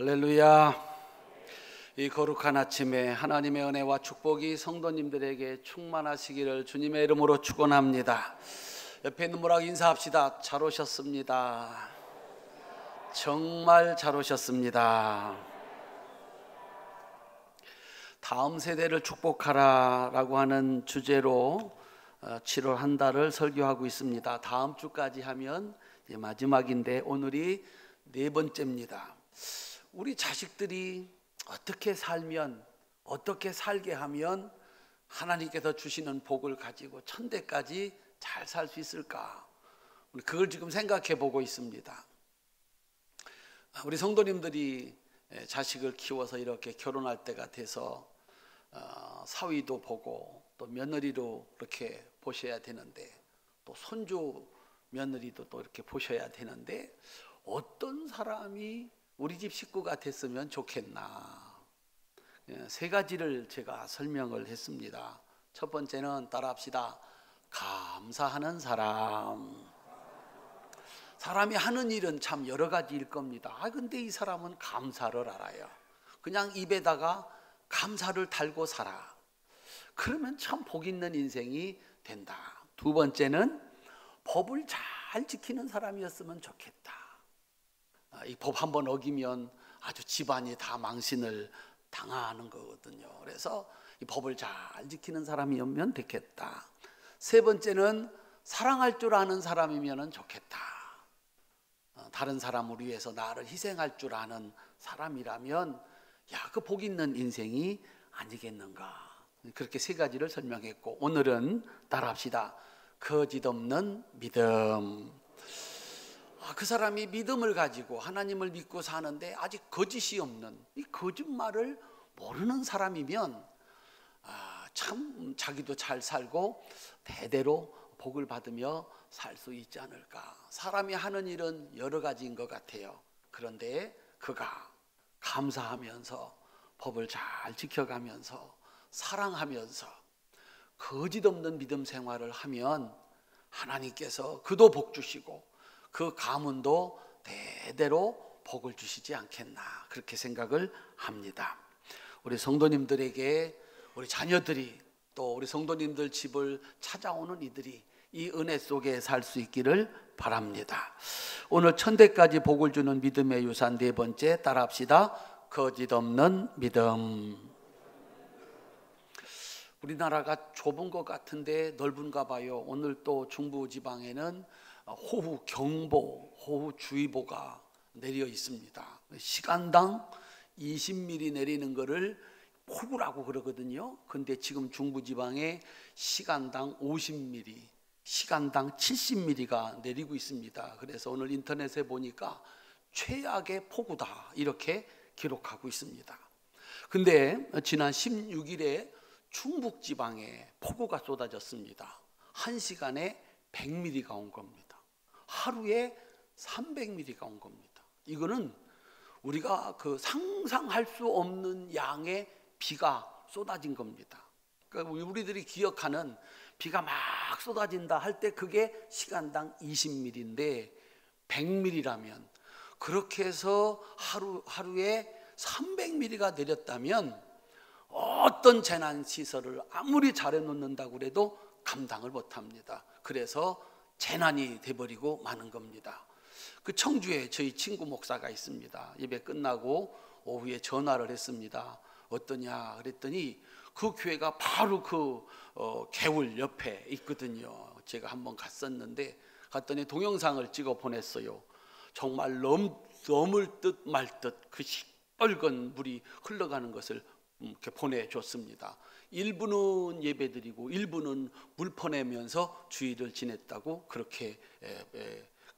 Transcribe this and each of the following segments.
할렐루야. 이 거룩한 아침에 하나님의 은혜와 축복이 성도님들에게 충만하시기를 주님의 이름으로 축원합니다. 옆에 있는 분하고 인사합시다. 잘 오셨습니다. 정말 잘 오셨습니다. 다음 세대를 축복하라라고 하는 주제로 7월 한 달을 설교하고 있습니다. 다음 주까지 하면 이제 마지막인데 오늘이 네 번째입니다. 우리 자식들이 어떻게 살면, 어떻게 살게 하면 하나님께서 주시는 복을 가지고 천대까지 잘 살 수 있을까? 그걸 지금 생각해 보고 있습니다. 우리 성도님들이 자식을 키워서 이렇게 결혼할 때가 돼서 사위도 보고 또 며느리로 이렇게 보셔야 되는데, 또 손주 며느리도 또 이렇게 보셔야 되는데, 어떤 사람이 우리 집 식구가 됐으면 좋겠나? 세 가지를 제가 설명을 했습니다. 첫 번째는 따라합시다. 감사하는 사람. 사람이 하는 일은 참 여러 가지일 겁니다. 근데 이 사람은 감사를 알아요. 그냥 입에다가 감사를 달고 살아. 그러면 참 복 있는 인생이 된다. 두 번째는 법을 잘 지키는 사람이었으면 좋겠다. 이 법 한번 어기면 아주 집안이 다 망신을 당하는 거거든요. 그래서 이 법을 잘 지키는 사람이면 되겠다. 세 번째는 사랑할 줄 아는 사람이면 좋겠다. 다른 사람을 위해서 나를 희생할 줄 아는 사람이라면 그 복 있는 인생이 아니겠는가. 그렇게 세 가지를 설명했고, 오늘은 따라합시다. 거짓 없는 믿음. 그 사람이 믿음을 가지고 하나님을 믿고 사는데 아직 거짓이 없는, 이 거짓말을 모르는 사람이면 참 자기도 잘 살고 대대로 복을 받으며 살 수 있지 않을까. 사람이 하는 일은 여러 가지인 것 같아요. 그런데 그가 감사하면서 법을 잘 지켜가면서 사랑하면서 거짓 없는 믿음 생활을 하면 하나님께서 그도 복 주시고 그 가문도 대대로 복을 주시지 않겠나, 그렇게 생각을 합니다. 우리 성도님들에게, 우리 자녀들이, 또 우리 성도님들 집을 찾아오는 이들이 이 은혜 속에 살 수 있기를 바랍니다. 오늘 천대까지 복을 주는 믿음의 유산 네 번째, 따라합시다. 거짓 없는 믿음. 우리나라가 좁은 것 같은데 넓은가 봐요. 오늘 또 중부지방에는 호우 경보, 호우 주의보가 내려 있습니다. 시간당 20mm 내리는 거를 폭우라고 그러거든요. 근데 지금 중부지방에 시간당 50mm, 시간당 70mm가 내리고 있습니다. 그래서 오늘 인터넷에 보니까 최악의 폭우다, 이렇게 기록하고 있습니다. 근데 지난 16일에 충북지방에 폭우가 쏟아졌습니다. 1시간에 100mm가 온 겁니다. 하루에 300mm가 온 겁니다. 이거는 우리가 상상할 수 없는 양의 비가 쏟아진 겁니다. 그러니까 우리들이 기억하는 비가 막 쏟아진다 할 때 그게 시간당 20mm인데 100mm라면, 그렇게 해서 하루에 300mm가 내렸다면 어떤 재난시설을 아무리 잘해놓는다고 해도 감당을 못합니다. 그래서 재난이 돼버리고 마는 겁니다. 그 청주에 저희 친구 목사가 있습니다. 예배 끝나고 오후에 전화를 했습니다. 어떠냐 그랬더니 그 교회가 바로 개울 옆에 있거든요. 제가 한번 갔었는데, 갔더니 동영상을 찍어 보냈어요. 정말 넘을 듯 말 듯 그 시뻘건 물이 흘러가는 것을 이렇게 보내줬습니다. 일부는 예배드리고 일부는 물 퍼내면서 주의를 지냈다고 그렇게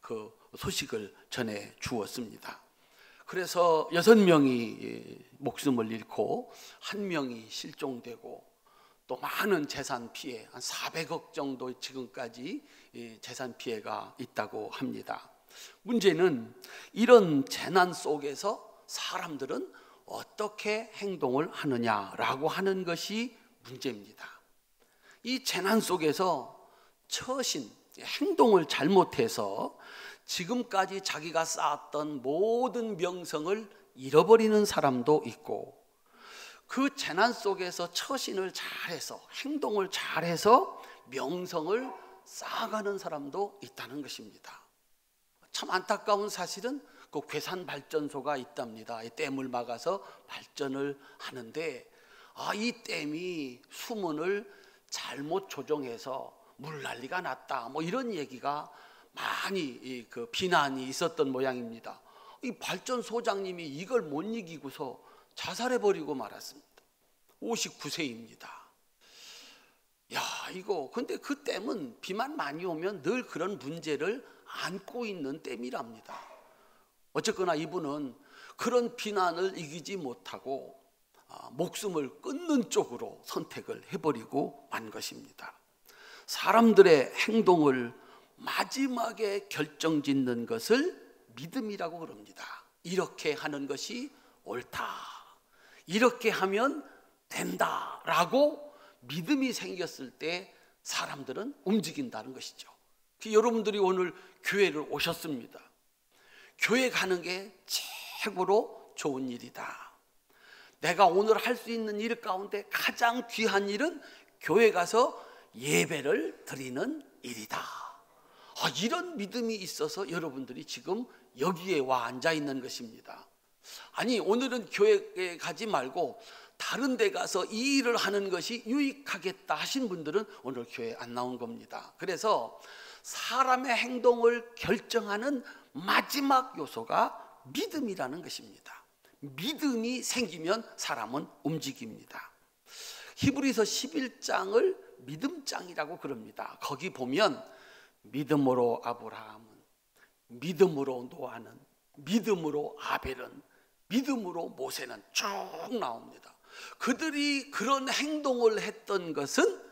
그 소식을 전해 주었습니다. 그래서 6명이 목숨을 잃고 1명이 실종되고 또 많은 재산 피해, 한 400억 정도 지금까지 재산 피해가 있다고 합니다. 문제는 이런 재난 속에서 사람들은 어떻게 행동을 하느냐라고 하는 것이 문제입니다. 이 재난 속에서 처신, 행동을 잘못해서 지금까지 자기가 쌓았던 모든 명성을 잃어버리는 사람도 있고, 그 재난 속에서 처신을 잘해서 행동을 잘해서 명성을 쌓아가는 사람도 있다는 것입니다. 참 안타까운 사실은 그 괴산 발전소가 있답니다. 이 댐을 막아서 발전을 하는데, 이 댐이 수문을 잘못 조정해서 물난리가 났다, 뭐 이런 얘기가 많이 그 비난이 있었던 모양입니다. 이 발전소장님이 이걸 못 이기고서 자살해버리고 말았습니다. 59세입니다. 이거 근데 그 댐은 비만 많이 오면 늘 그런 문제를 안고 있는 댐이랍니다. 어쨌거나 이분은 그런 비난을 이기지 못하고 목숨을 끊는 쪽으로 선택을 해버리고 만 것입니다. 사람들의 행동을 마지막에 결정짓는 것을 믿음이라고 그럽니다. 이렇게 하는 것이 옳다, 이렇게 하면 된다라고 믿음이 생겼을 때 사람들은 움직인다는 것이죠. 여러분들이 오늘 교회를 오셨습니다. 교회 가는 게 최고로 좋은 일이다. 내가 오늘 할 수 있는 일 가운데 가장 귀한 일은 교회 가서 예배를 드리는 일이다. 이런 믿음이 있어서 여러분들이 지금 여기에 와 앉아 있는 것입니다. 아니, 오늘은 교회에 가지 말고 다른 데 가서 이 일을 하는 것이 유익하겠다 하신 분들은 오늘 교회에 안 나온 겁니다. 그래서 사람의 행동을 결정하는 마지막 요소가 믿음이라는 것입니다. 믿음이 생기면 사람은 움직입니다. 히브리서 11장을 믿음장이라고 그럽니다. 거기 보면 믿음으로 아브라함은, 믿음으로 노아는, 믿음으로 아벨은, 믿음으로 모세는 쭉 나옵니다. 그들이 그런 행동을 했던 것은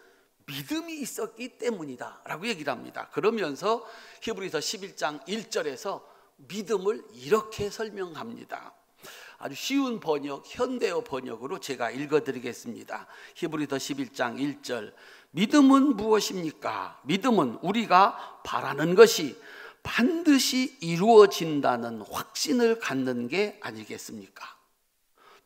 믿음이 있었기 때문이다 라고 얘기를 합니다. 그러면서 히브리서 11장 1절에서 믿음을 이렇게 설명합니다. 아주 쉬운 번역, 현대어 번역으로 제가 읽어드리겠습니다. 히브리서 11장 1절. 믿음은 무엇입니까? 믿음은 우리가 바라는 것이 반드시 이루어진다는 확신을 갖는 게 아니겠습니까?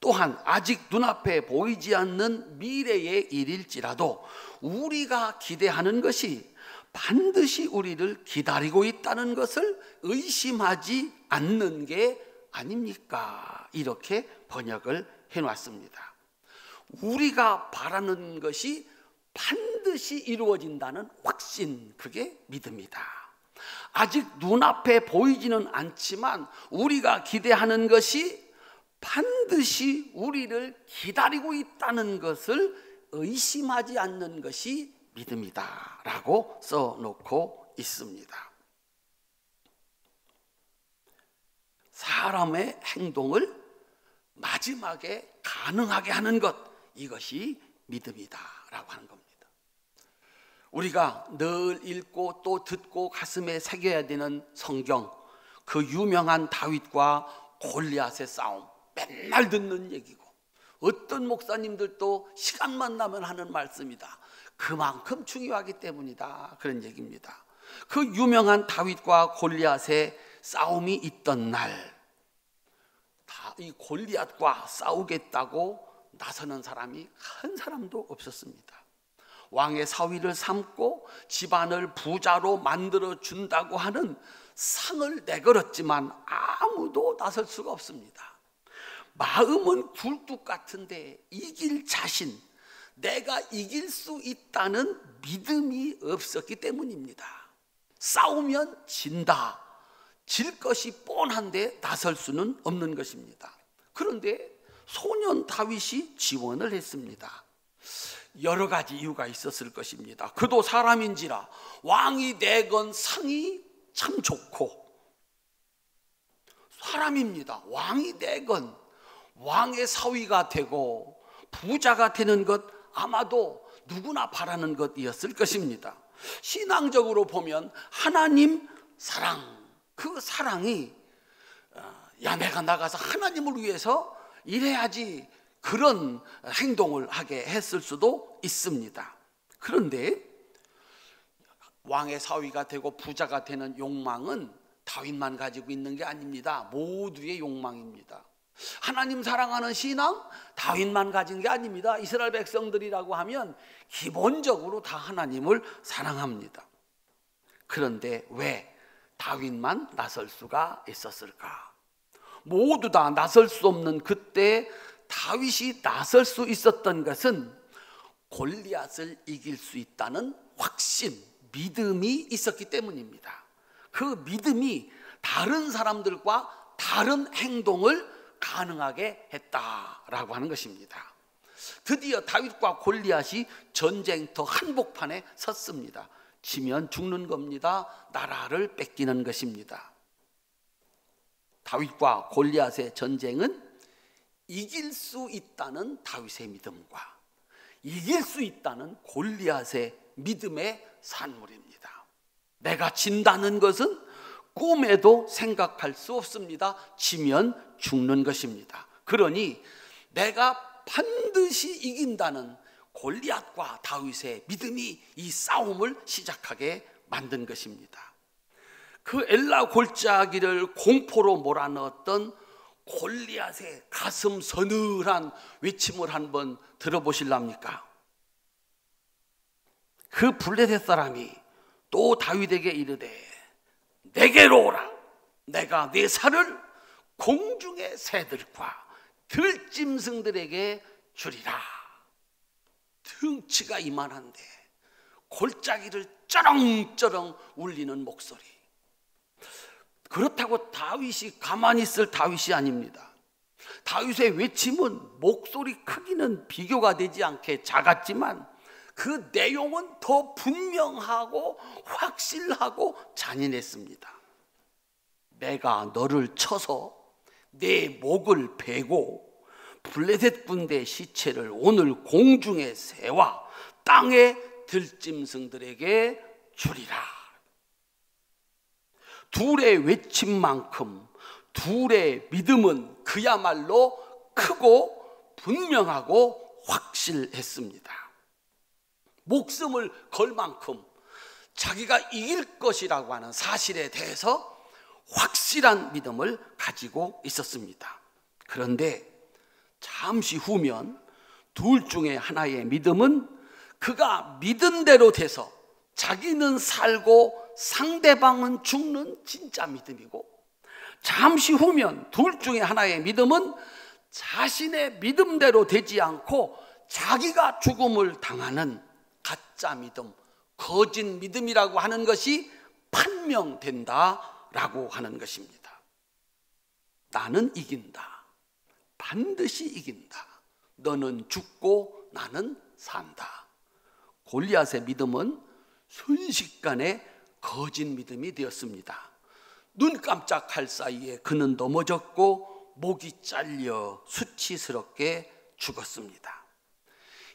또한 아직 눈앞에 보이지 않는 미래의 일일지라도 우리가 기대하는 것이 반드시 우리를 기다리고 있다는 것을 의심하지 않는 게 아닙니까? 이렇게 번역을 해놨습니다. 우리가 바라는 것이 반드시 이루어진다는 확신, 그게 믿음이다. 아직 눈앞에 보이지는 않지만 우리가 기대하는 것이 반드시 우리를 기다리고 있다는 것을 의심하지 않는 것이 믿음이다 라고 써놓고 있습니다. 사람의 행동을 마지막에 가능하게 하는 것, 이것이 믿음이다 라고 하는 겁니다. 우리가 늘 읽고 또 듣고 가슴에 새겨야 되는 성경, 그 유명한 다윗과 골리앗의 싸움, 맨날 듣는 얘기고, 어떤 목사님들도 시간만 나면 하는 말씀이다. 그만큼 중요하기 때문이다, 그런 얘기입니다. 그 유명한 다윗과 골리앗의 싸움이 있던 날, 이 골리앗과 싸우겠다고 나서는 사람이 한 사람도 없었습니다. 왕의 사위를 삼고 집안을 부자로 만들어 준다고 하는 상을 내걸었지만 아무도 나설 수가 없습니다. 마음은 굴뚝 같은데 이길 자신, 내가 이길 수 있다는 믿음이 없었기 때문입니다. 싸우면 진다, 질 것이 뻔한데 나설 수는 없는 것입니다. 그런데 소년 다윗이 지원을 했습니다. 여러 가지 이유가 있었을 것입니다. 그도 사람인지라 왕이 내건 상이 참 좋고, 사람입니다. 왕이 내건 왕의 사위가 되고 부자가 되는 것, 아마도 누구나 바라는 것이었을 것입니다. 신앙적으로 보면 하나님 사랑, 그 사랑이 야, 내가 나가서 하나님을 위해서 일해야지, 그런 행동을 하게 했을 수도 있습니다. 그런데 왕의 사위가 되고 부자가 되는 욕망은 다윗만 가지고 있는 게 아닙니다. 모두의 욕망입니다. 하나님 사랑하는 신앙 다윗만 가진 게 아닙니다. 이스라엘 백성들이라고 하면 기본적으로 다 하나님을 사랑합니다. 그런데 왜 다윗만 나설 수가 있었을까? 모두 다 나설 수 없는 그때 다윗이 나설 수 있었던 것은 골리앗을 이길 수 있다는 확신, 믿음이 있었기 때문입니다. 그 믿음이 다른 사람들과 다른 행동을 가능하게 했다라고 하는 것입니다. 드디어 다윗과 골리앗이 전쟁터 한복판에 섰습니다. 지면 죽는 겁니다. 나라를 뺏기는 것입니다. 다윗과 골리앗의 전쟁은 이길 수 있다는 다윗의 믿음과 이길 수 있다는 골리앗의 믿음의 산물입니다. 내가 진다는 것은 꿈에도 생각할 수 없습니다. 지면 죽는 것입니다. 그러니 내가 반드시 이긴다는 골리앗과 다윗의 믿음이 이 싸움을 시작하게 만든 것입니다. 그 엘라 골짜기를 공포로 몰아넣었던 골리앗의 가슴 서늘한 외침을 한번 들어보실랍니까? 그 블레셋 사람이 또 다윗에게 이르되 내게로 오라. 내가 네 살을 공중의 새들과 들짐승들에게 주리라. 등치가 이만한데 골짜기를 쩌렁쩌렁 울리는 목소리. 그렇다고 다윗이 가만히 있을 다윗이 아닙니다. 다윗의 외침은 목소리 크기는 비교가 되지 않게 작았지만 그 내용은 더 분명하고 확실하고 잔인했습니다. 내가 너를 쳐서 내 목을 베고 블레셋 군대 시체를 오늘 공중의 새와 땅의 들짐승들에게 주리라. 둘의 외침만큼 둘의 믿음은 그야말로 크고 분명하고 확실했습니다. 목숨을 걸 만큼 자기가 이길 것이라고 하는 사실에 대해서 확실한 믿음을 가지고 있었습니다. 그런데 잠시 후면 둘 중에 하나의 믿음은 그가 믿은 대로 돼서 자기는 살고 상대방은 죽는 진짜 믿음이고, 잠시 후면 둘 중에 하나의 믿음은 자신의 믿음대로 되지 않고 자기가 죽음을 당하는 가짜 믿음, 거짓 믿음이라고 하는 것이 판명된다라고 하는 것입니다. 나는 이긴다. 반드시 이긴다. 너는 죽고 나는 산다. 골리앗의 믿음은 순식간에 거짓 믿음이 되었습니다. 눈 깜짝할 사이에 그는 넘어졌고 목이 잘려 수치스럽게 죽었습니다.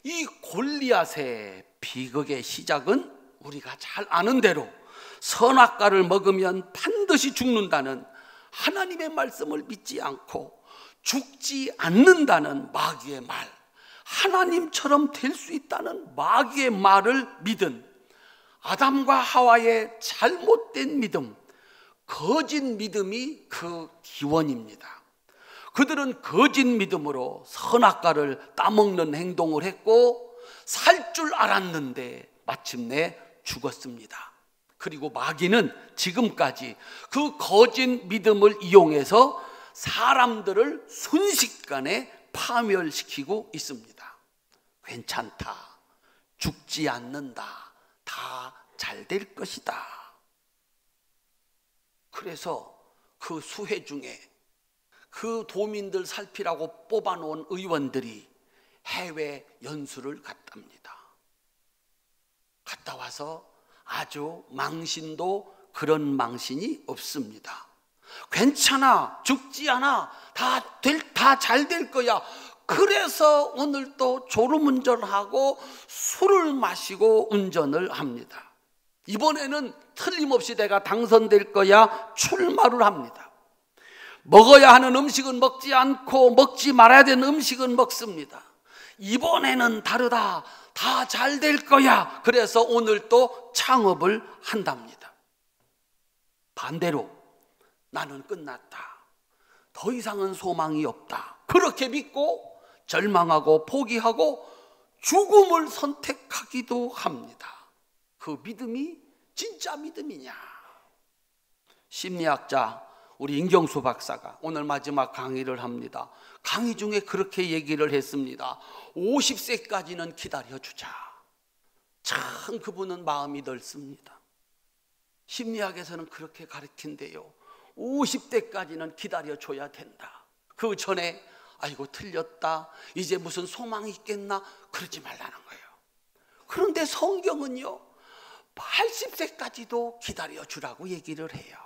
이 골리앗의 비극의 시작은 우리가 잘 아는 대로 선악과를 먹으면 반드시 죽는다는 하나님의 말씀을 믿지 않고 죽지 않는다는 마귀의 말, 하나님처럼 될 수 있다는 마귀의 말을 믿은 아담과 하와의 잘못된 믿음, 거짓 믿음이 그 기원입니다. 그들은 거짓 믿음으로 선악과를 따먹는 행동을 했고 살 줄 알았는데 마침내 죽었습니다. 그리고 마귀는 지금까지 그 거짓 믿음을 이용해서 사람들을 순식간에 파멸시키고 있습니다. 괜찮다, 죽지 않는다, 다 잘 될 것이다. 그래서 그 수해 중에 그 도민들 살피라고 뽑아놓은 의원들이 해외 연수를 갔답니다. 갔다 와서 아주 망신도 그런 망신이 없습니다. 괜찮아, 죽지 않아, 다 잘 될 거야. 그래서 오늘 또 졸음운전하고 술을 마시고 운전을 합니다. 이번에는 틀림없이 내가 당선될 거야 출마를 합니다. 먹어야 하는 음식은 먹지 않고 먹지 말아야 되는 음식은 먹습니다. 이번에는 다르다, 다 잘 될 거야. 그래서 오늘 또 창업을 한답니다. 반대로 나는 끝났다, 더 이상은 소망이 없다. 그렇게 믿고 절망하고 포기하고 죽음을 선택하기도 합니다. 그 믿음이 진짜 믿음이냐? 심리학자 우리 임경수 박사가 오늘 마지막 강의를 합니다. 강의 중에 그렇게 얘기를 했습니다. 50세까지는 기다려주자. 참 그분은 마음이 넓습니다. 심리학에서는 그렇게 가르친대요. 50대까지는 기다려줘야 된다. 그 전에 아이고 틀렸다, 이제 무슨 소망이 있겠나, 그러지 말라는 거예요. 그런데 성경은요 80세까지도 기다려주라고 얘기를 해요.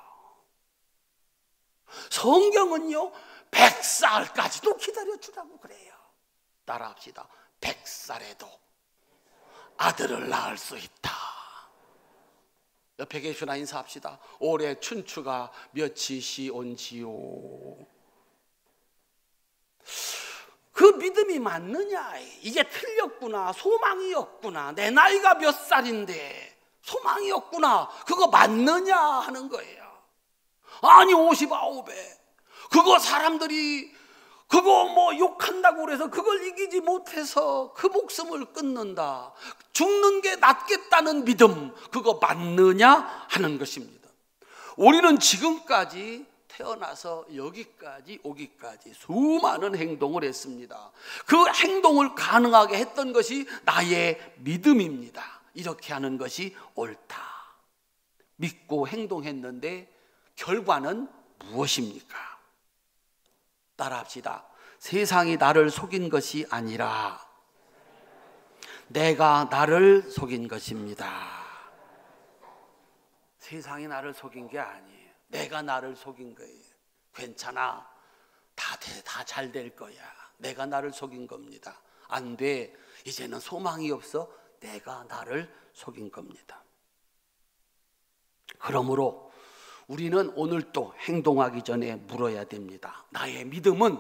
성경은요 100살까지도 기다려주라고 그래요. 따라합시다. 100살에도 아들을 낳을 수 있다. 옆에 계시나 인사합시다. 올해 춘추가 며칠시 온지요. 그 믿음이 맞느냐? 이게 틀렸구나, 소망이 없구나, 내 나이가 몇 살인데 소망이 없구나, 그거 맞느냐 하는 거예요. 아니 59에 그거 사람들이 그거 뭐 욕한다고 그래서 그걸 이기지 못해서 그 목숨을 끊는다, 죽는 게 낫겠다는 믿음, 그거 맞느냐 하는 것입니다. 우리는 지금까지 태어나서 여기까지 오기까지 수많은 행동을 했습니다. 그 행동을 가능하게 했던 것이 나의 믿음입니다. 이렇게 하는 것이 옳다. 믿고 행동했는데 결과는 무엇입니까? 따라합시다. 세상이 나를 속인 것이 아니라 내가 나를 속인 것입니다. 세상이 나를 속인 게 아니에요. 내가 나를 속인 거예요. 괜찮아, 다 잘 될 거야. 내가 나를 속인 겁니다. 안 돼, 이제는 소망이 없어. 내가 나를 속인 겁니다. 그러므로 우리는 오늘 또 행동하기 전에 물어야 됩니다. 나의 믿음은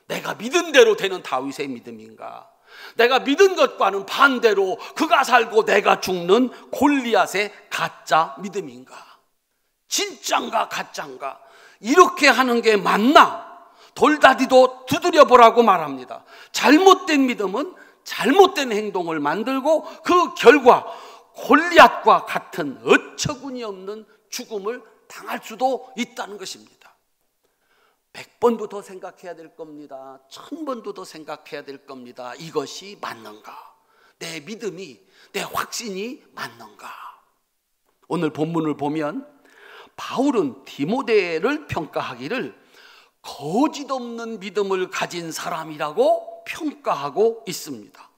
내가 믿은 대로 되는 다윗의 믿음인가? 내가 믿은 것과는 반대로 그가 살고 내가 죽는 골리앗의 가짜 믿음인가? 진짠가 가짠가? 이렇게 하는 게 맞나? 돌다리도 두드려 보라고 말합니다. 잘못된 믿음은 잘못된 행동을 만들고 그 결과 골리앗과 같은 어처구니 없는 죽음을 당할 수도 있다는 것입니다. 100번도 더 생각해야 될 겁니다. 1000번도 더 생각해야 될 겁니다. 이것이 맞는가? 내 믿음이, 내 확신이 맞는가? 오늘 본문을 보면 바울은 디모데를 평가하기를 거짓 없는 믿음을 가진 사람이라고 평가하고 있습니다.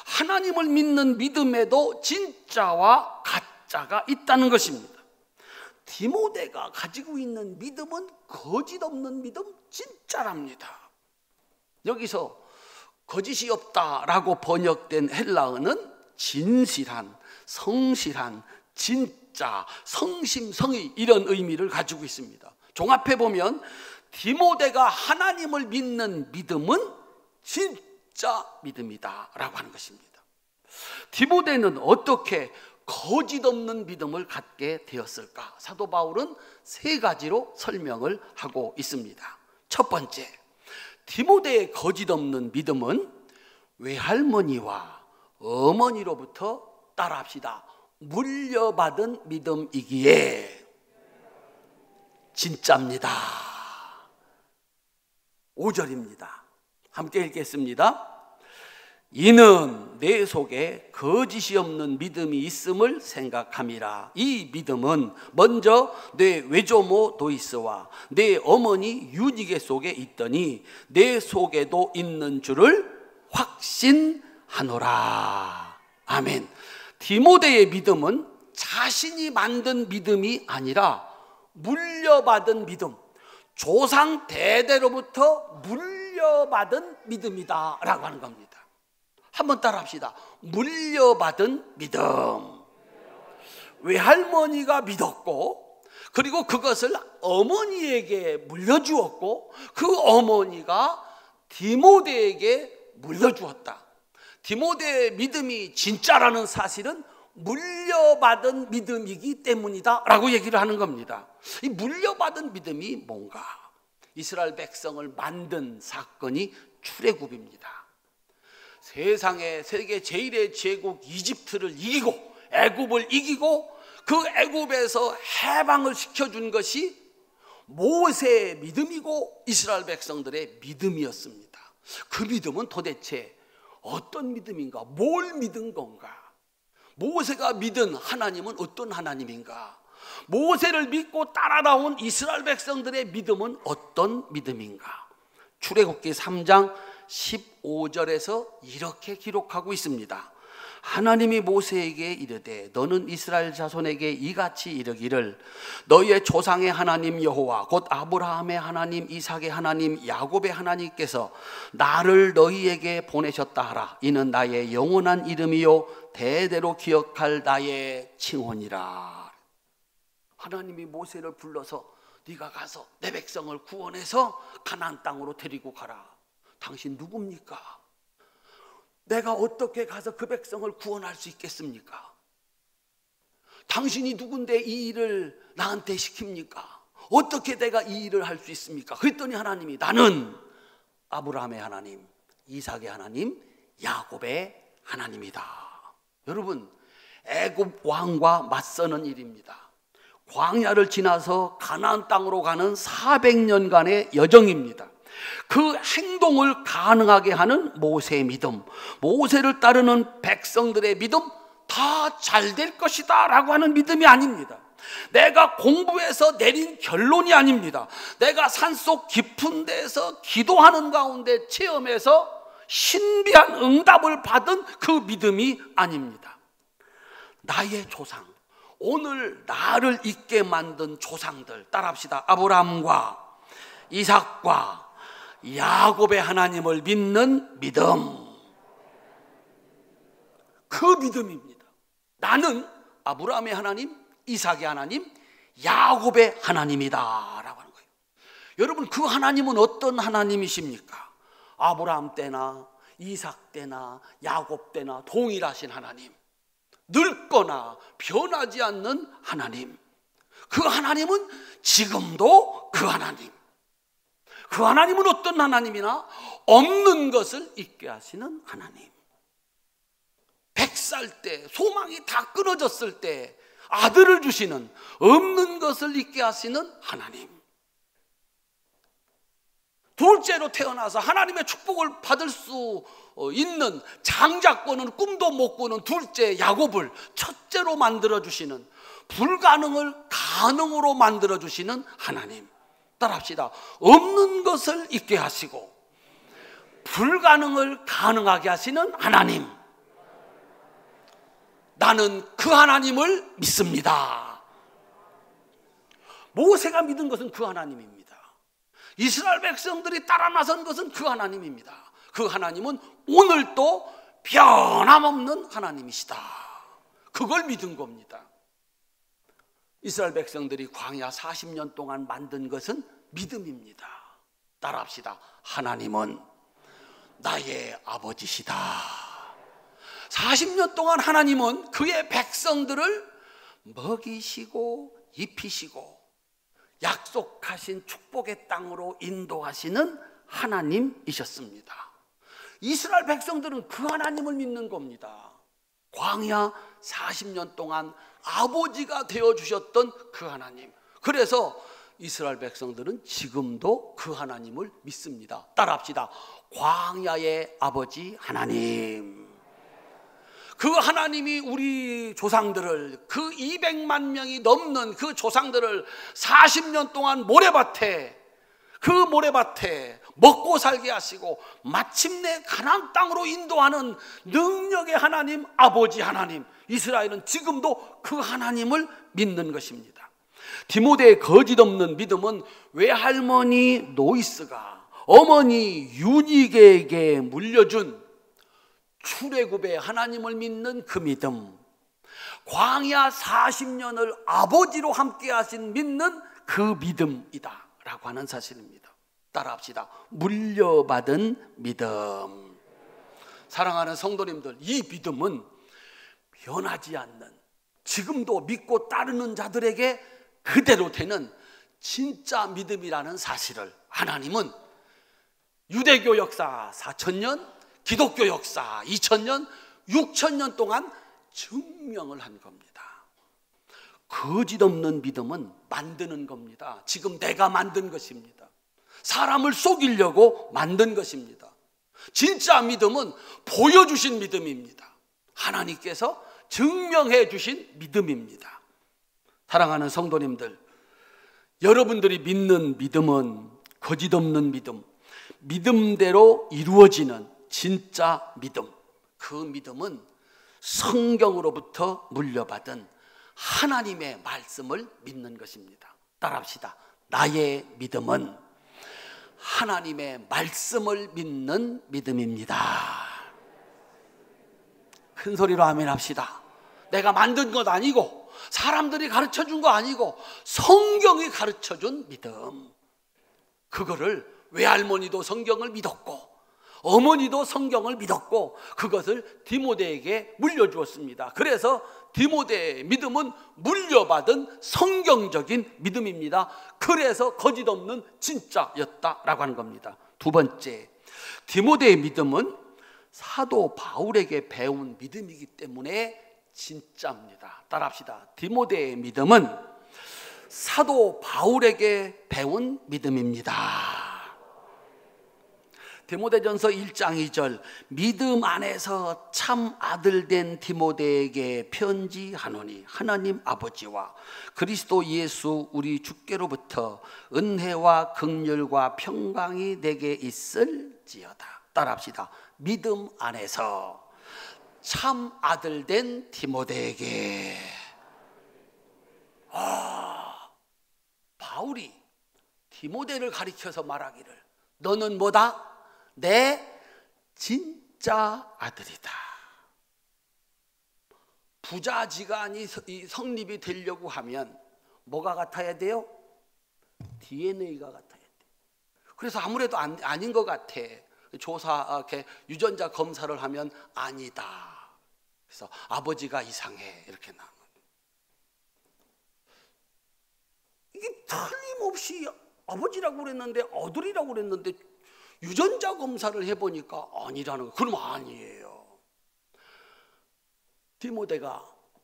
하나님을 믿는 믿음에도 진짜와 가짜가 있다는 것입니다. 디모데가 가지고 있는 믿음은 거짓 없는 믿음, 진짜랍니다. 여기서 거짓이 없다라고 번역된 헬라어는 진실한, 성실한, 진짜, 성심성의, 이런 의미를 가지고 있습니다. 종합해 보면 디모데가 하나님을 믿는 믿음은 진짜 믿음이다 라고 하는 것입니다. 디모데는 어떻게 거짓 없는 믿음을 갖게 되었을까? 사도 바울은 3가지로 설명을 하고 있습니다. 첫 번째, 디모데의 거짓 없는 믿음은 외할머니와 어머니로부터, 따라합시다, 물려받은 믿음이기에 진짜입니다. 5절입니다. 함께 읽겠습니다. 이는 내 속에 거짓이 없는 믿음이 있음을 생각함이라. 이 믿음은 먼저 내 외조모 도이스와 내 어머니 유니게 속에 있더니 내 속에도 있는 줄을 확신하노라. 아멘. 디모데의 믿음은 자신이 만든 믿음이 아니라 물려받은 믿음, 조상 대대로부터 물려받은 믿음이다 라고 하는 겁니다. 한번 따라합시다. 물려받은 믿음. 외할머니가 믿었고, 그리고 그것을 어머니에게 물려주었고, 그 어머니가 디모데에게 물려주었다. 디모데의 믿음이 진짜라는 사실은 물려받은 믿음이기 때문이다 라고 얘기를 하는 겁니다. 이 물려받은 믿음이 뭔가? 이스라엘 백성을 만든 사건이 출애굽입니다. 세상의 세계 제1의 제국 이집트를 이기고 애굽을 이기고 그 애굽에서 해방을 시켜준 것이 모세의 믿음이고 이스라엘 백성들의 믿음이었습니다. 그 믿음은 도대체 어떤 믿음인가? 뭘 믿은 건가? 모세가 믿은 하나님은 어떤 하나님인가? 모세를 믿고 따라나온 이스라엘 백성들의 믿음은 어떤 믿음인가? 출애굽기 3장 15절에서 이렇게 기록하고 있습니다. 하나님이 모세에게 이르되 너는 이스라엘 자손에게 이같이 이르기를 너희의 조상의 하나님 여호와 곧 아브라함의 하나님 이삭의 하나님 야곱의 하나님께서 나를 너희에게 보내셨다 하라. 이는 나의 영원한 이름이요 대대로 기억할 나의 칭호니라. 하나님이 모세를 불러서 네가 가서 내 백성을 구원해서 가나안 땅으로 데리고 가라. 당신 누굽니까? 내가 어떻게 가서 그 백성을 구원할 수 있겠습니까? 당신이 누군데 이 일을 나한테 시킵니까? 어떻게 내가 이 일을 할 수 있습니까? 그랬더니 하나님이 나는 아브라함의 하나님, 이삭의 하나님, 야곱의 하나님이다. 여러분, 애굽 왕과 맞서는 일입니다. 광야를 지나서 가나안 땅으로 가는 400년간의 여정입니다. 그 행동을 가능하게 하는 모세의 믿음, 모세를 따르는 백성들의 믿음, 다 잘 될 것이다 라고 하는 믿음이 아닙니다. 내가 공부해서 내린 결론이 아닙니다. 내가 산속 깊은 데서 기도하는 가운데 체험해서 신비한 응답을 받은 그 믿음이 아닙니다. 나의 조상, 오늘 나를 있게 만든 조상들, 따라합시다. 아브라함과 이삭과 야곱의 하나님을 믿는 믿음, 그 믿음입니다. 나는 아브라함의 하나님, 이삭의 하나님, 야곱의 하나님이다 라고 하는 거예요. 여러분, 그 하나님은 어떤 하나님이십니까? 아브라함 때나 이삭 때나 야곱 때나 동일하신 하나님, 늙거나 변하지 않는 하나님. 그 하나님은 지금도 그 하나님. 그 하나님은 어떤 하나님이나 없는 것을 있게 하시는 하나님. 100살 때 소망이 다 끊어졌을 때 아들을 주시는, 없는 것을 있게 하시는 하나님. 둘째로 태어나서 하나님의 축복을 받을 수 있는 장자권은 꿈도 못 꾸는 둘째 야곱을 첫째로 만들어주시는, 불가능을 가능으로 만들어주시는 하나님. 따라합시다. 없는 것을 있게 하시고 불가능을 가능하게 하시는 하나님. 나는 그 하나님을 믿습니다. 모세가 믿은 것은 그 하나님입니다. 이스라엘 백성들이 따라 나선 것은 그 하나님입니다. 그 하나님은 오늘도 변함없는 하나님이시다. 그걸 믿은 겁니다. 이스라엘 백성들이 광야 40년 동안 만든 것은 믿음입니다. 따라합시다. 하나님은 나의 아버지시다. 40년 동안 하나님은 그의 백성들을 먹이시고 입히시고 약속하신 축복의 땅으로 인도하시는 하나님이셨습니다. 이스라엘 백성들은 그 하나님을 믿는 겁니다. 광야 40년 동안 아버지가 되어주셨던 그 하나님. 그래서 이스라엘 백성들은 지금도 그 하나님을 믿습니다. 따라합시다. 광야의 아버지 하나님. 그 하나님이 우리 조상들을, 그 200만 명이 넘는 그 조상들을 40년 동안 모래밭에, 그 모래밭에 먹고 살게 하시고 마침내 가나안 땅으로 인도하는 능력의 하나님, 아버지 하나님. 이스라엘은 지금도 그 하나님을 믿는 것입니다. 디모데의 거짓 없는 믿음은 외할머니 노이스가 어머니 유니게에게 물려준 출애굽의 하나님을 믿는 그 믿음, 광야 40년을 아버지로 함께 하신 믿는 그 믿음이다 라고 하는 사실입니다. 따라합시다. 물려받은 믿음. 사랑하는 성도님들, 이 믿음은 변하지 않는, 지금도 믿고 따르는 자들에게 그대로 되는 진짜 믿음이라는 사실을 하나님은 유대교 역사 4,000년, 기독교 역사 2,000년, 6,000년 동안 증명을 한 겁니다. 거짓 없는 믿음은 만드는 겁니다. 지금 내가 만든 것입니다. 사람을 속이려고 만든 것입니다. 진짜 믿음은 보여주신 믿음입니다. 하나님께서 증명해 주신 믿음입니다. 사랑하는 성도님들, 여러분들이 믿는 믿음은 거짓 없는 믿음, 믿음대로 이루어지는 진짜 믿음. 그 믿음은 성경으로부터 물려받은 하나님의 말씀을 믿는 것입니다. 따라합시다. 나의 믿음은 하나님의 말씀을 믿는 믿음입니다. 큰 소리로 아멘 합시다. 내가 만든 것 아니고 사람들이 가르쳐 준 거 아니고 성경이 가르쳐 준 믿음. 그거를 외할머니도 성경을 믿었고 어머니도 성경을 믿었고 그것을 디모데에게 물려주었습니다. 그래서 디모데의 믿음은 물려받은 성경적인 믿음입니다. 그래서 거짓 없는 진짜였다라고 하는 겁니다. 두 번째, 디모데의 믿음은 사도 바울에게 배운 믿음이기 때문에 진짜입니다. 따라합시다. 디모데의 믿음은 사도 바울에게 배운 믿음입니다. 디모데전서 1장 2절, 믿음 안에서 참 아들 된 디모데에게 편지하노니 하나님 아버지와 그리스도 예수 우리 주께로부터 은혜와 긍휼과 평강이 내게 있을지어다. 따라합시다. 믿음 안에서 참 아들 된 디모데에게. 바울이 디모데를 가리켜서 말하기를 너는 뭐다? 내 진짜 아들이다. 부자지간이 성립이 되려고 하면 뭐가 같아야 돼요? DNA가 같아야 돼. 그래서 아무래도 아닌 것 같아. 이렇게 유전자 검사를 하면 아니다. 그래서 아버지가 이상해 이렇게 나오는. 이게 틀림없이 아버지라고 그랬는데 아들이라고 그랬는데 유전자 검사를 해보니까 아니라는 거예요. 그럼 아니에요.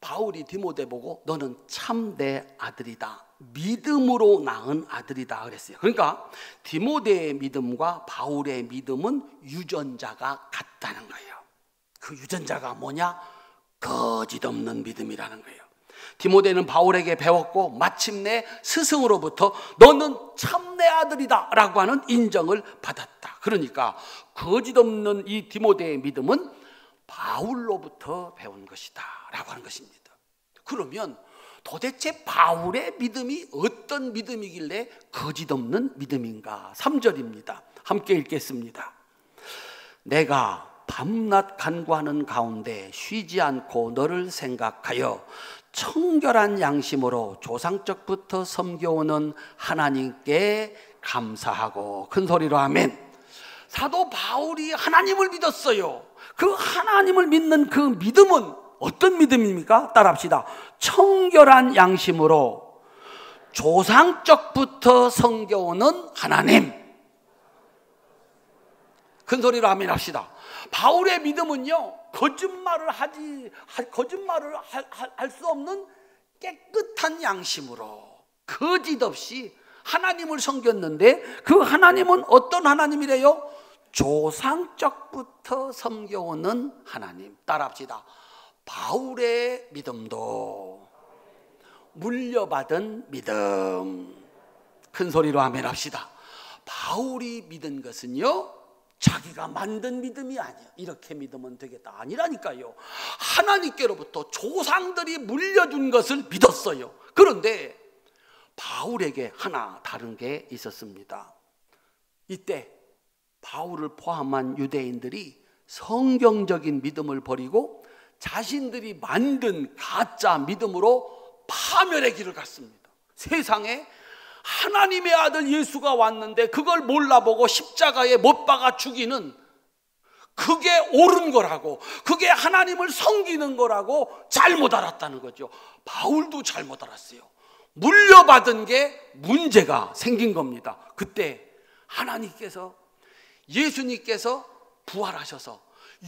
바울이 디모데 보고 너는 참 내 아들이다. 믿음으로 낳은 아들이다 그랬어요. 그러니까 디모데의 믿음과 바울의 믿음은 유전자가 같다는 거예요. 그 유전자가 뭐냐? 거짓 없는 믿음이라는 거예요. 디모데는 바울에게 배웠고 마침내 스승으로부터 너는 참 내 아들이다 라고 하는 인정을 받았다. 그러니까 거짓 없는 이 디모데의 믿음은 바울로부터 배운 것이다 라고 하는 것입니다. 그러면 도대체 바울의 믿음이 어떤 믿음이길래 거짓 없는 믿음인가? 3절입니다. 함께 읽겠습니다. 내가 밤낮 간구하는 가운데 쉬지 않고 너를 생각하여 청결한 양심으로 조상적부터 섬겨오는 하나님께 감사하고. 큰 소리로 아멘. 사도 바울이 하나님을 믿었어요. 그 하나님을 믿는 그 믿음은 어떤 믿음입니까? 따라합시다. 청결한 양심으로 조상적부터 섬겨오는 하나님. 큰 소리로 아멘 합시다. 바울의 믿음은요, 거짓말을 할 수 없는 깨끗한 양심으로 거짓 없이 하나님을 섬겼는데 그 하나님은 어떤 하나님이래요? 조상적부터 섬겨오는 하나님. 따라합시다. 바울의 믿음도 물려받은 믿음. 큰 소리로 아멘 합시다. 바울이 믿은 것은요, 자기가 만든 믿음이 아니에요. 이렇게 믿으면 되겠다 아니라니까요. 하나님께로부터 조상들이 물려준 것을 믿었어요. 그런데 바울에게 하나 다른 게 있었습니다. 이때 바울을 포함한 유대인들이 성경적인 믿음을 버리고 자신들이 만든 가짜 믿음으로 파멸의 길을 갔습니다. 세상에 하나님의 아들 예수가 왔는데 그걸 몰라보고 십자가에 못 박아 죽이는, 그게 옳은 거라고, 그게 하나님을 섬기는 거라고 잘못 알았다는 거죠. 바울도 잘못 알았어요. 물려받은 게 문제가 생긴 겁니다. 그때 하나님께서, 예수님께서 부활하셔서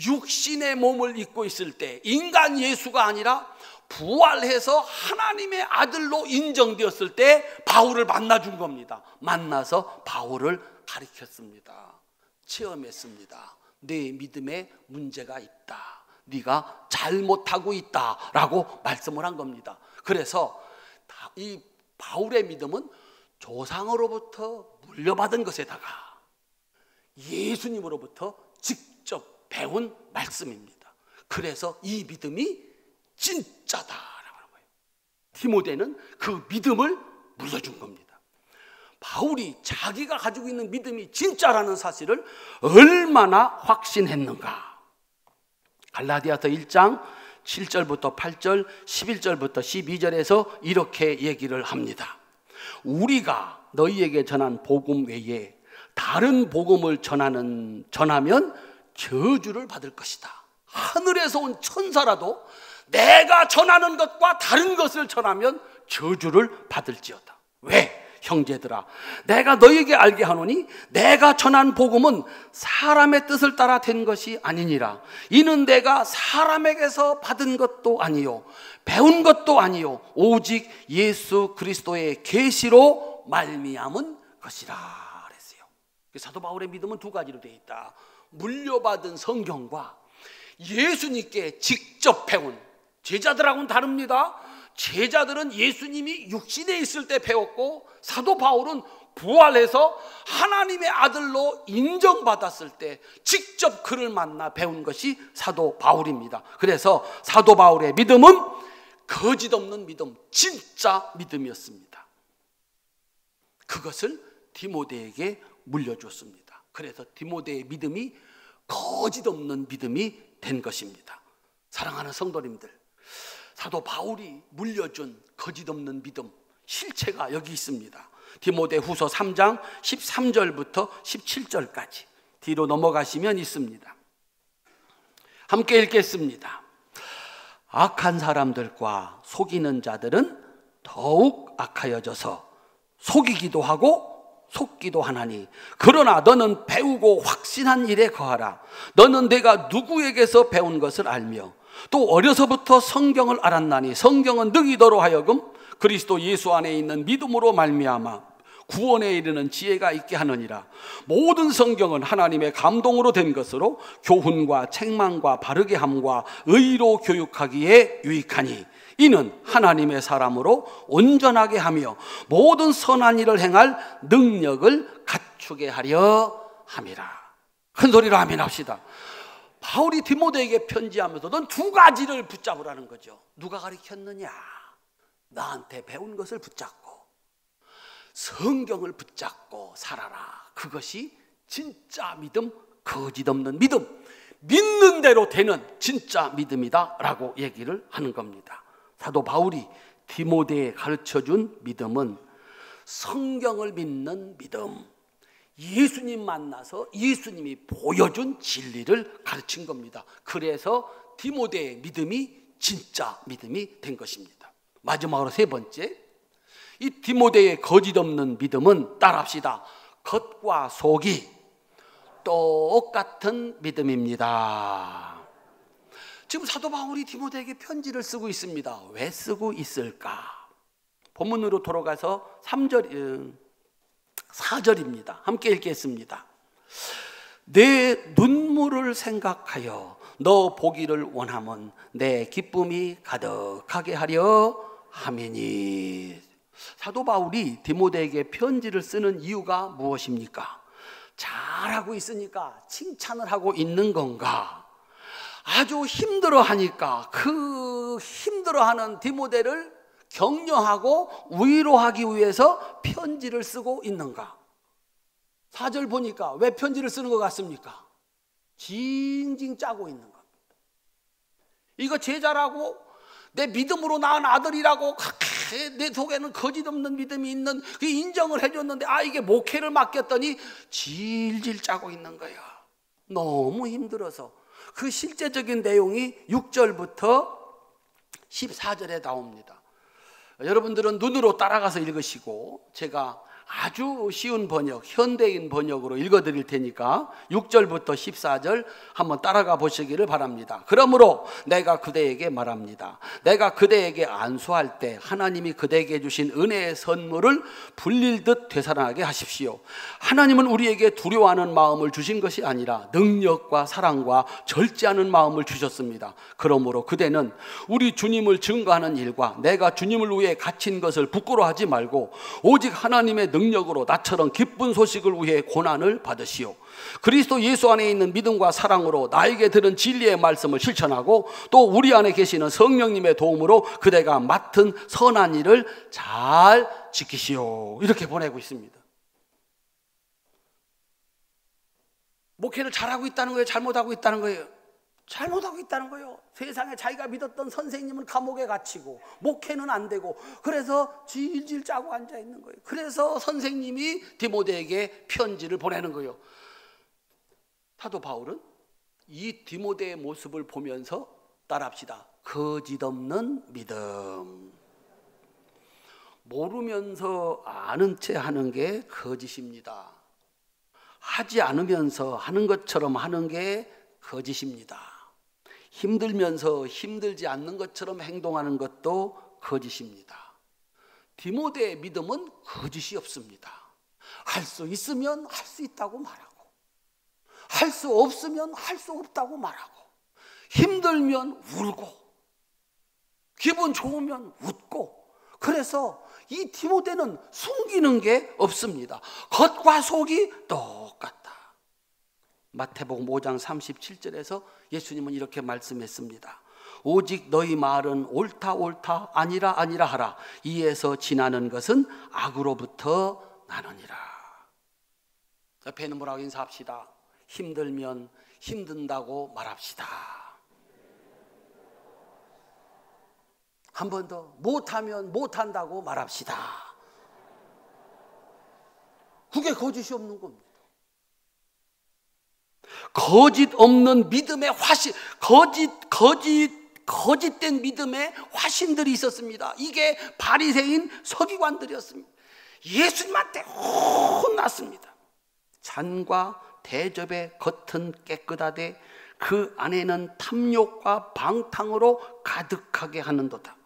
육신의 몸을 입고 있을 때 인간 예수가 아니라 부활해서 하나님의 아들로 인정되었을 때 바울을 만나준 겁니다. 만나서 바울을 가르쳤습니다. 체험했습니다. 내 믿음에 문제가 있다, 네가 잘못하고 있다라고 말씀을 한 겁니다. 그래서 이 바울의 믿음은 조상으로부터 물려받은 것에다가 예수님으로부터 직접 배운 말씀입니다. 그래서 이 믿음이 진짜다라고 하는 거예요. 디모데는 그 믿음을 물려준 겁니다. 바울이 자기가 가지고 있는 믿음이 진짜라는 사실을 얼마나 확신했는가. 갈라디아서 1장 7절부터 8절, 11절부터 12절에서 이렇게 얘기를 합니다. 우리가 너희에게 전한 복음 외에 다른 복음을 전하면 저주를 받을 것이다. 하늘에서 온 천사라도 내가 전하는 것과 다른 것을 전하면 저주를 받을지어다. 왜? 형제들아, 내가 너희에게 알게 하노니 내가 전한 복음은 사람의 뜻을 따라 된 것이 아니니라. 이는 내가 사람에게서 받은 것도 아니요 배운 것도 아니요 오직 예수 그리스도의 계시로 말미암은 것이라 그랬어요. 사도 바울의 믿음은 두 가지로 되어 있다. 물려받은 성경과 예수님께 직접 배운, 제자들하고는 다릅니다. 제자들은 예수님이 육신에 있을 때 배웠고, 사도 바울은 부활해서 하나님의 아들로 인정받았을 때 직접 그를 만나 배운 것이 사도 바울입니다. 그래서 사도 바울의 믿음은 거짓 없는 믿음, 진짜 믿음이었습니다. 그것을 디모데에게 물려줬습니다. 그래서 디모데의 믿음이 거짓 없는 믿음이 된 것입니다. 사랑하는 성도님들, 사도 바울이 물려준 거짓 없는 믿음 실체가 여기 있습니다. 디모데 후서 3장 13절부터 17절까지 뒤로 넘어가시면 있습니다. 함께 읽겠습니다. 악한 사람들과 속이는 자들은 더욱 악하여져서 속이기도 하고 속기도 하나니, 그러나 너는 배우고 확신한 일에 거하라. 너는 내가 누구에게서 배운 것을 알며 또 어려서부터 성경을 알았나니, 성경은 너희더러 하여금 그리스도 예수 안에 있는 믿음으로 말미암아 구원에 이르는 지혜가 있게 하느니라. 모든 성경은 하나님의 감동으로 된 것으로 교훈과 책망과 바르게 함과 의로 교육하기에 유익하니, 이는 하나님의 사람으로 온전하게 하며 모든 선한 일을 행할 능력을 갖추게 하려 함이라. 큰 소리로 아멘 합시다. 바울이 디모데에게 편지하면서 넌 두 가지를 붙잡으라는 거죠. 누가 가르쳤느냐? 나한테 배운 것을 붙잡고 성경을 붙잡고 살아라. 그것이 진짜 믿음, 거짓 없는 믿음, 믿는 대로 되는 진짜 믿음이다 라고 얘기를 하는 겁니다. 사도 바울이 디모데에 가르쳐준 믿음은 성경을 믿는 믿음, 예수님 만나서 예수님이 보여준 진리를 가르친 겁니다. 그래서 디모데의 믿음이 진짜 믿음이 된 것입니다. 마지막으로 세 번째, 이 디모데의 거짓 없는 믿음은 따라합시다. 겉과 속이 똑같은 믿음입니다. 지금 사도 바울이 디모데에게 편지를 쓰고 있습니다. 왜 쓰고 있을까? 본문으로 돌아가서 4절입니다. 함께 읽겠습니다. 내 눈물을 생각하여 너 보기를 원하면 내 기쁨이 가득하게 하려 함이니. 사도 바울이 디모데에게 편지를 쓰는 이유가 무엇입니까? 잘하고 있으니까 칭찬을 하고 있는 건가? 아주 힘들어하니까 그 힘들어하는 디모데를 격려하고 위로하기 위해서 편지를 쓰고 있는가? 4절 보니까 왜 편지를 쓰는 것 같습니까? 징징 짜고 있는 겁니다. 이거 제자라고, 내 믿음으로 낳은 아들이라고 내 속에는 거짓 없는 믿음이 있는 그 인정을 해줬는데, 이게 목회를 맡겼더니 질질 짜고 있는 거야. 너무 힘들어서. 그 실제적인 내용이 6절부터 14절에 나옵니다. 여러분들은 눈으로 따라가서 읽으시고 제가 아주 쉬운 번역, 현대인 번역으로 읽어드릴 테니까 6절부터 14절 한번 따라가 보시기를 바랍니다. 그러므로 내가 그대에게 말합니다. 내가 그대에게 안수할 때 하나님이 그대에게 주신 은혜의 선물을 불릴 듯 되살아나게 하십시오. 하나님은 우리에게 두려워하는 마음을 주신 것이 아니라 능력과 사랑과 절제하는 마음을 주셨습니다. 그러므로 그대는 우리 주님을 증거하는 일과 내가 주님을 위해 갇힌 것을 부끄러워하지 말고 오직 하나님의 능력으로 나처럼 기쁜 소식을 위해 고난을 받으시오. 그리스도 예수 안에 있는 믿음과 사랑으로 나에게 들은 진리의 말씀을 실천하고 또 우리 안에 계시는 성령님의 도움으로 그대가 맡은 선한 일을 잘 지키시오. 이렇게 보내고 있습니다. 목회를 잘하고 있다는 거예요? 잘못하고 있다는 거예요? 잘못하고 있다는 거예요. 세상에 자기가 믿었던 선생님은 감옥에 갇히고 목회는 안 되고 그래서 질질 짜고 앉아 있는 거예요. 그래서 선생님이 디모데에게 편지를 보내는 거예요. 사도 바울은 이 디모데의 모습을 보면서 따라합시다. 거짓 없는 믿음. 모르면서 아는 채 하는 게 거짓입니다. 하지 않으면서 하는 것처럼 하는 게 거짓입니다. 힘들면서 힘들지 않는 것처럼 행동하는 것도 거짓입니다. 디모데의 믿음은 거짓이 없습니다. 할 수 있으면 할 수 있다고 말하고 할 수 없으면 할 수 없다고 말하고 힘들면 울고 기분 좋으면 웃고 그래서 이 디모데는 숨기는 게 없습니다. 겉과 속이 똑같다. 마태복음 5장 37절에서 예수님은 이렇게 말씀했습니다. 오직 너희 말은 옳다 옳다 아니라 아니라 하라. 이에서 지나는 것은 악으로부터 나느니라. 옆에 있는 분하고 인사합시다. 힘들면 힘든다고 말합시다. 한 번 더. 못하면 못한다고 말합시다. 그게 거짓이 없는 겁니다. 거짓 없는 믿음의 화신, 거짓된 믿음의 화신들이 있었습니다. 이게 바리새인 서기관들이었습니다. 예수님한테 혼났습니다. 잔과 대접의 겉은 깨끗하되 그 안에는 탐욕과 방탕으로 가득하게 하는도다.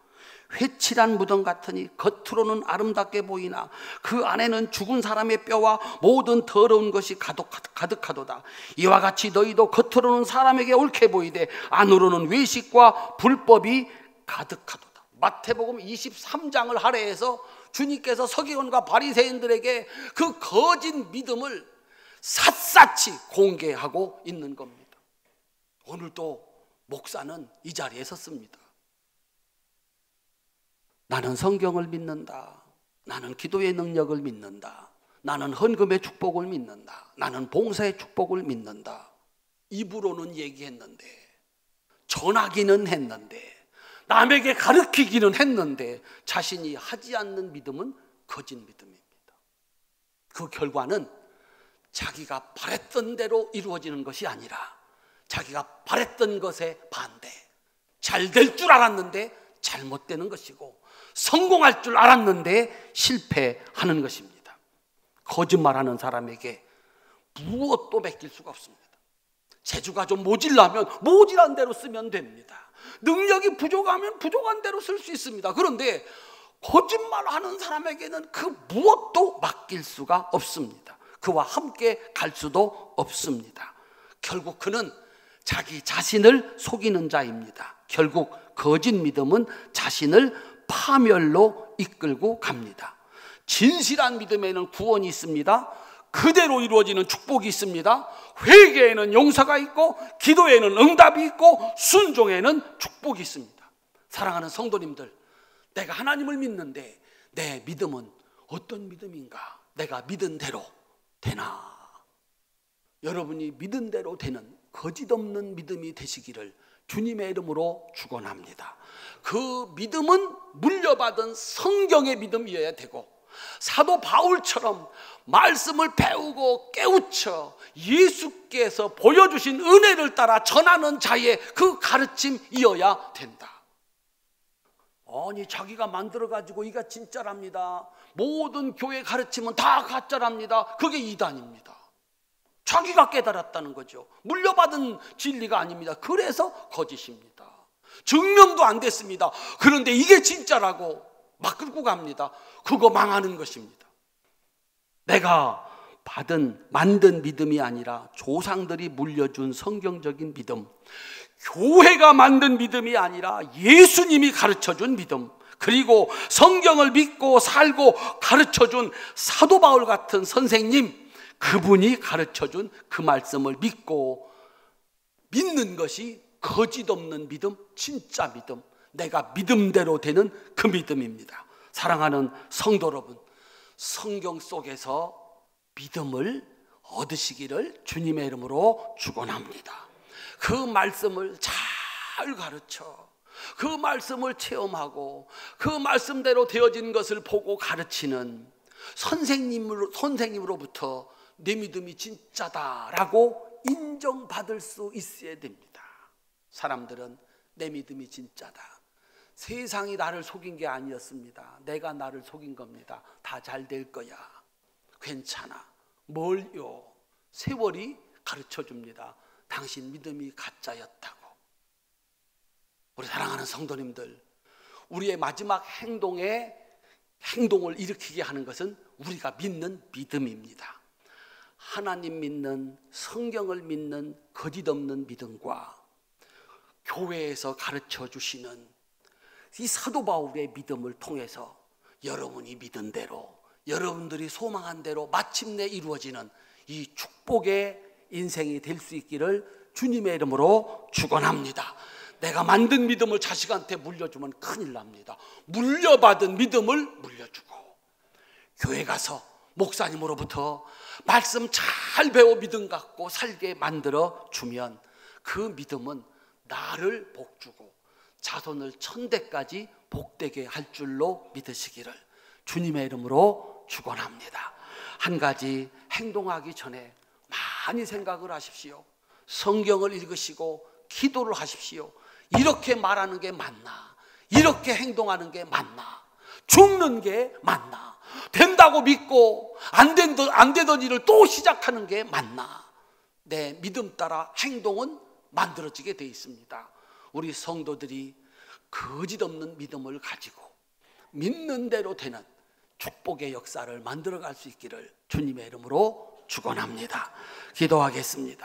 회칠한 무덤 같으니 겉으로는 아름답게 보이나 그 안에는 죽은 사람의 뼈와 모든 더러운 것이 가득하도다. 이와 같이 너희도 겉으로는 사람에게 옳게 보이되 안으로는 외식과 불법이 가득하도다. 마태복음 23장을 할애해서 주님께서 서기관과 바리새인들에게 그 거짓 믿음을 샅샅이 공개하고 있는 겁니다. 오늘도 목사는 이 자리에 섰습니다. 나는 성경을 믿는다. 나는 기도의 능력을 믿는다. 나는 헌금의 축복을 믿는다. 나는 봉사의 축복을 믿는다. 입으로는 얘기했는데, 전하기는 했는데, 남에게 가르치기는 했는데 자신이 하지 않는 믿음은 거짓 믿음입니다. 그 결과는 자기가 바랬던 대로 이루어지는 것이 아니라 자기가 바랬던 것에 반대, 잘 될 줄 알았는데 잘못되는 것이고 성공할 줄 알았는데 실패하는 것입니다. 거짓말하는 사람에게 무엇도 맡길 수가 없습니다. 재주가 좀 모질라면 모질한 대로 쓰면 됩니다. 능력이 부족하면 부족한 대로 쓸 수 있습니다. 그런데 거짓말하는 사람에게는 그 무엇도 맡길 수가 없습니다. 그와 함께 갈 수도 없습니다. 결국 그는 자기 자신을 속이는 자입니다. 결국 거짓 믿음은 자신을 파멸로 이끌고 갑니다. 진실한 믿음에는 구원이 있습니다. 그대로 이루어지는 축복이 있습니다. 회개에는 용서가 있고 기도에는 응답이 있고 순종에는 축복이 있습니다. 사랑하는 성도님들, 내가 하나님을 믿는데 내 믿음은 어떤 믿음인가? 내가 믿은 대로 되나? 여러분이 믿은 대로 되는 거짓 없는 믿음이 되시기를 주님의 이름으로 축원합니다. 그 믿음은 물려받은 성경의 믿음이어야 되고 사도 바울처럼 말씀을 배우고 깨우쳐 예수께서 보여주신 은혜를 따라 전하는 자의 그 가르침이어야 된다. 아니 자기가 만들어가지고 이가 진짜랍니다. 모든 교회 가르침은 다 가짜랍니다. 그게 이단입니다. 자기가 깨달았다는 거죠. 물려받은 진리가 아닙니다. 그래서 거짓입니다. 증명도 안 됐습니다. 그런데 이게 진짜라고 막 끌고 갑니다. 그거 망하는 것입니다. 내가 만든 믿음이 아니라 조상들이 물려준 성경적인 믿음, 교회가 만든 믿음이 아니라 예수님이 가르쳐준 믿음, 그리고 성경을 믿고 살고 가르쳐준 사도 바울 같은 선생님, 그분이 가르쳐준 그 말씀을 믿고 믿는 것이 거짓 없는 믿음, 진짜 믿음, 내가 믿음대로 되는 그 믿음입니다. 사랑하는 성도 여러분, 성경 속에서 믿음을 얻으시기를 주님의 이름으로 축원합니다. 그 말씀을 잘 가르쳐, 그 말씀을 체험하고 그 말씀대로 되어진 것을 보고 가르치는 선생님으로부터 내 믿음이 진짜다라고 인정받을 수 있어야 됩니다. 사람들은 내 믿음이 진짜다, 세상이 나를 속인 게 아니었습니다, 내가 나를 속인 겁니다, 다 잘 될 거야, 괜찮아, 뭘요? 세월이 가르쳐줍니다. 당신 믿음이 가짜였다고. 우리 사랑하는 성도님들, 우리의 마지막 행동을 일으키게 하는 것은 우리가 믿는 믿음입니다. 하나님 믿는, 성경을 믿는 거짓 없는 믿음과 교회에서 가르쳐 주시는 이 사도 바울의 믿음을 통해서 여러분이 믿은 대로, 여러분들이 소망한 대로 마침내 이루어지는 이 축복의 인생이 될 수 있기를 주님의 이름으로 축원합니다. 내가 만든 믿음을 자식한테 물려주면 큰일 납니다. 물려받은 믿음을 물려주고, 교회 가서 목사님으로부터 말씀 잘 배워 믿음 갖고 살게 만들어 주면 그 믿음은 나를 복주고 자손을 천대까지 복되게 할 줄로 믿으시기를 주님의 이름으로 축원합니다. 한 가지 행동하기 전에 많이 생각을 하십시오. 성경을 읽으시고 기도를 하십시오. 이렇게 말하는 게 맞나? 이렇게 행동하는 게 맞나? 죽는 게 맞나? 된다고 믿고 안 되던 일을 또 시작하는 게 맞나? 내 믿음 따라 행동은 만들어지게 돼 있습니다. 우리 성도들이 거짓 없는 믿음을 가지고 믿는 대로 되는 축복의 역사를 만들어갈 수 있기를 주님의 이름으로 축원합니다. 기도하겠습니다.